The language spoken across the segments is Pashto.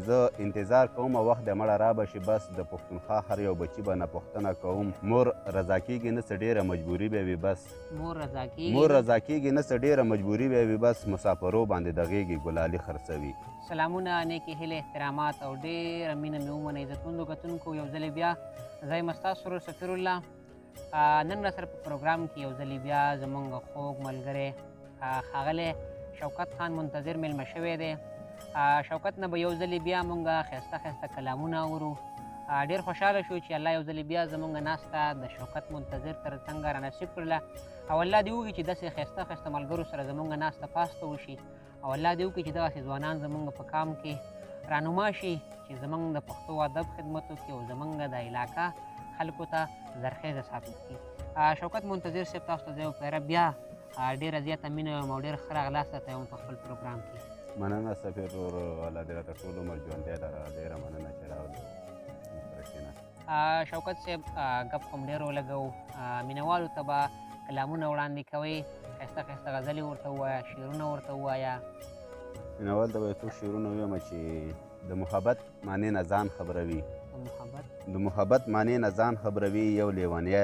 زه انتظار کوم وخت د مړه را به شي بس د پښتونخوا هر یو بچي به نه پوښتنه کوم مور رضا کېږي نه څه ډېره مجبوري به وي بس مور رضا کېږي نه څه ډېره مجبوري به وي بس مسافرو باندې د غېږې ګلالي خرڅوي. سلامونه، نیکې هیلې، احترامات او ډېره مینه مې ومنئ عزتمندو کتونکو. یو ځلې بیا زه یم ستاسو ورور سفیر الله. نن راسره په پروګرام کې یو ځلې بیا زموږ خوږ ملګری ښاغلی شوکت خان منتظر میلمه شوی دی. شوکت نه به یو ځلې بیا موږ ښایسته ښایسته کلامونه اورو. ډېر خوشحاله شو چې الله یو ځلې بیا زموږ ناسته د شوکت منتظر تر څنګه رانصیب کړله، او الله دې وکړي چې داسې ښایسته ښایسته ملګرو سره زموږ ناسته پاسته وشي، او الله دې وکړي چې دغسې ځوانان زموږ په کام کې رانما شي چې زموږ د پښتو ادب خدمت وکړي او زموږ د علاقه خلکو ته زرخیزه ثابت کړي. شوکت منتظر صاحب تاسو ته زه یو پیره بیا ډېره زیاته مینه وایم او ډېر ښه راغلاست ته یم په خپل پروګرام کې. مننه سفیر ورور، الله دې راته ټول عمر ژوندی لره. ډېره مننه چې راغلو. شوکت صاحب ګپ خو م ډېر ولګوو، مینهوالو ته به کلامونه وړاندې کوئ، ښایسته ښایسته غزلې ورته ووایه، شعرونه ورته ووایه. مینهوالو ته به یو څو شعرونه ووایم چې د محبت معنی نه ځان خبروي. د محبت معنی نه ځان خبروي، یو لیونی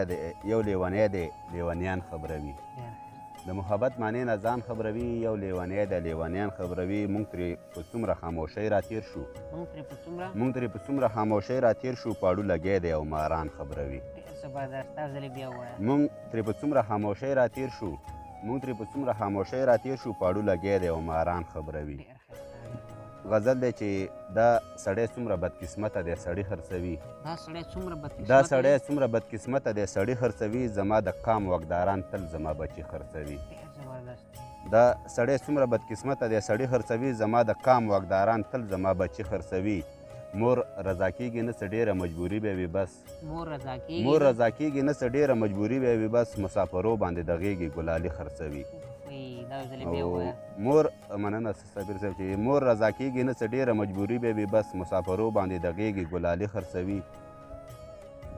دی لیونیان خبروي. د محبت معنی نه ځان خبروي، یو لیونی دی لیونیان خبروي. موږ ترې په څومره خاموشۍ راتېر شو پاړو لګی دی او ماران خبروي. موږ ترې په څومره خاموشۍ راتېر شو پاړو لګی دی او ماران خبروي. غزل دی چې دا سړی څومره بدقسمته دی سړي خرڅوي. سړي خرڅوي، زما د قام واکداران تل زما بچي خرڅوي. دا سړی څومره بدقسمته دی سړي خرڅوي، زما د قام واکداران تل زما بچي خرڅوي. مور رضا کېږي نه څه ډېره مجبوري به وي بس مسافرو باندې د غېږې ګلالي خرڅوي. مننه سفیر صاحب چې مور رضا کېږي نه څه ډېره مجبوري به وي بس مسافرو باندې د غېږې ګلالي خرڅوي.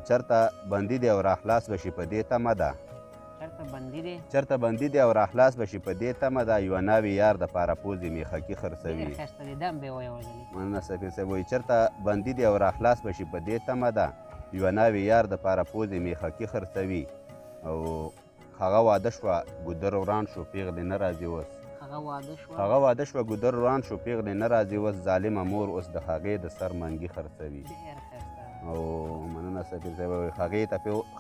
چرته بندي دی او راخلاص به شي په دې تمه ده یوه ناوې یار د پاره پوزې میخکي خرڅوي. مننه سفیر صاحب وایي چرته بندي دی او راخلاص به شي په دې تمه ده یوه ناوې یار د پاره پوزې میخکي خرڅوي. او هغه واده شوه ګودر وران شو پیغلې نه راځي اوس. پیغلې نه راځي اوس، ظالمه مور اوس د هغې د سر منګي خرڅوي. او مننه سفیر صاحب وایي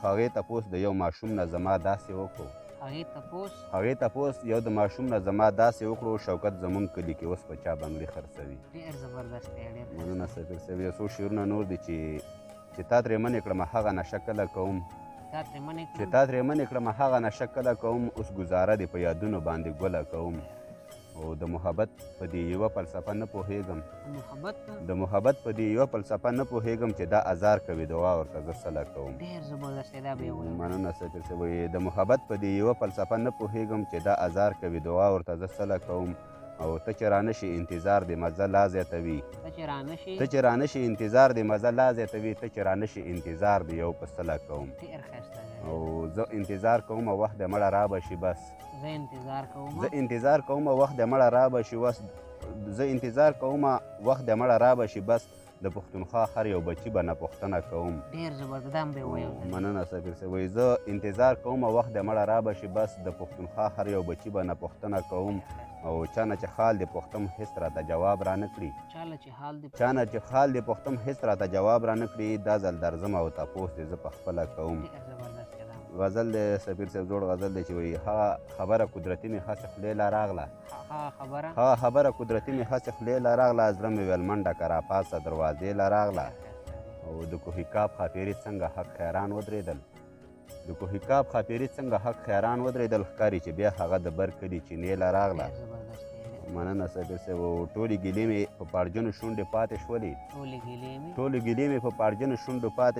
هغې تپوس د یو ماشوم نه زما داسې وکړو شوکت زمونږ کلي کې اوس په چا بنګړي خرڅوي. مننه سفیر صاحب یو څو شعرونه نور دي چې تا ترې منې کړم هغه نشه کله کوم اوس گزاره دې په یادونو باندې ګله کوم. او د محبت په دې یوه فلسفه نه پوهېږم چې دا ازار کوي دعا ورته زه سله کوم. مننه سفیر صاحب وایي د محبت په دې یوه فلسفه نه پوهېږم چې دا ازار کوي دعا ورته زه سله کوم. او ته چې رانشي انتظار دې مزه لا زیاتوي ته چې رانشي انتظار دې یو په سله کوم. او زه انتظار کوم وخت د مړه را به شي بس د پښتونخوا هر یو بچي به نه پوښتنه کوم. مننه سفیر صاحب وایي زه انتظار کوم وخت د مړه را به شي بس د پښتونخوا هر یو بچي به نه پوښتنه کوم. او چا نه چې حال دې پوښتم هېڅ راته جواب را نه کړي دا ځل درځم او تپوس دې زه پخپله کوم. غزل دی سفیر صاحب زوړ غزل دی چې وایي هغه خبره قدرتي مې هسې خولې لا راغله زړه مې ویل منډه که راپاسه دروازې لا راغله. او د کوهیکاب خاپیري څنګه حق خیران ودرېدل ښکاري چې بیا هغه د بر کلي چینې لا راغله. مننه سفیر صاحب ټولې ګیلې مې په پاړجنو شونډې پاتې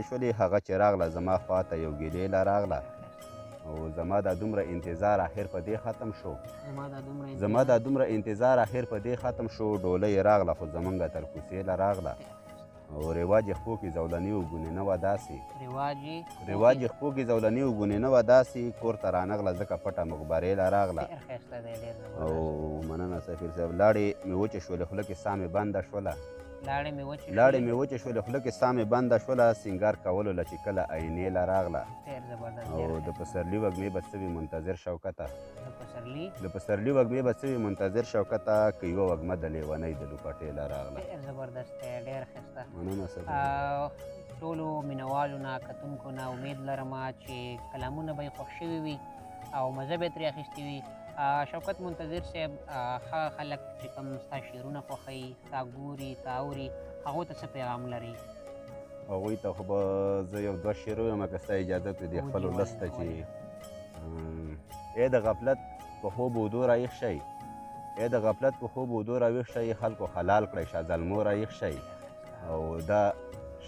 شولې هغه چې راغله زما خواته یو ګیلې لا راغله. او زما دا دومره انتظار اخر په دې ختم شو ډولۍ راغله خو زمونږه تر کوڅې لا راغله. او رواج خپو کې زولنې وګونې نه وه داسې کور ته رانغله ځکه پټه مخبرې لا راغله. او مننه سفیر صاحب لاړې مې وچې شولې خوله کې ساه مې بنده شوله لاړې مې وچې لاړې مې وچې شولې خوله کې ساه مې بنده شوله سینګار کولو له چې کله آینې له راغله ډېر زبردست او د پسرلي وږمې به څه وي منتظر شوکته د پسرلي وږمې به څه وي منتظر شوکته که یوه وږمه د لیونۍ د لوپټې له راغله ډېر زبردست دی ډېر ښایسته مننه صدیق ټولو مینوالو نه کتونکو نه امید لرم چې کلامونه به یې خوښ شوي وي او مزه به یې ترې اخیستې وي شوکت منتظر صاحب هغه خلک چې کوم ستا شعرونه خوښوي ستا ګوري تا اوري هغو ته څه پیغام لري هغوی ته خو به زه یو دوه شعر ووایم که ستا اجازت وي د خپل ولس ته چې ای د غفلت په خوب اودو راویښ شئ ای د غفلت په خوب اودو راویښ شئ خلکو حلال کړئ شاه زلمو راویښ شئ او دا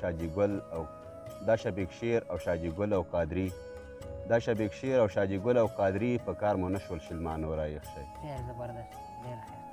شاجي ګل او دا شبیک شیر او شاجي ګل او قادري دا شبیک شیر او شاجي ګل او قادري په کار مو نه شول شلمانو راویښ شئ ډېر زبردست ډېر ښایسته